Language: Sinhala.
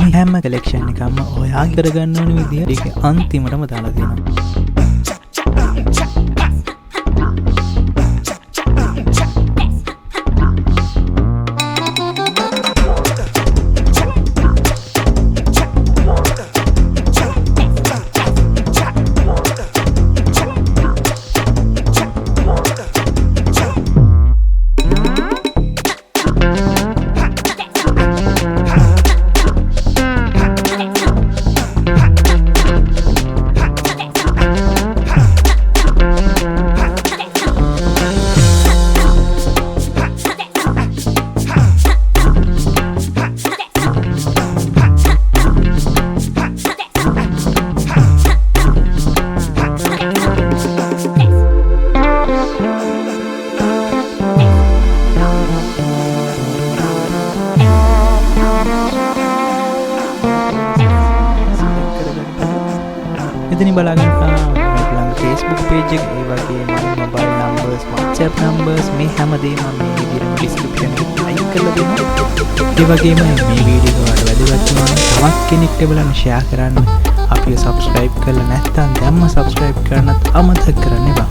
මේ හැම කලෙක්ෂන් එකක්ම ඔයාලා කරගන්න ඕන විදිය ඒකේ අන්තිමටම දාලා තියෙනවා. ඉතින් බලන්න ඔයාලගේ Facebook page එක ඒ වගේම mobile numbers WhatsApp numbers මේ හැමදේම මේ විදිහට description එකේ link කරලා දෙනවා. ඒ වගේම මේ වීඩියෝ එක ඔයාලට වැදගත් වුණා තවත් කෙනෙක්ට බලන්න share කරන්න. අපිව subscribe කරලා නැත්නම් දැම්ම subscribe කරන්නත් අමතක කරන්න එපා.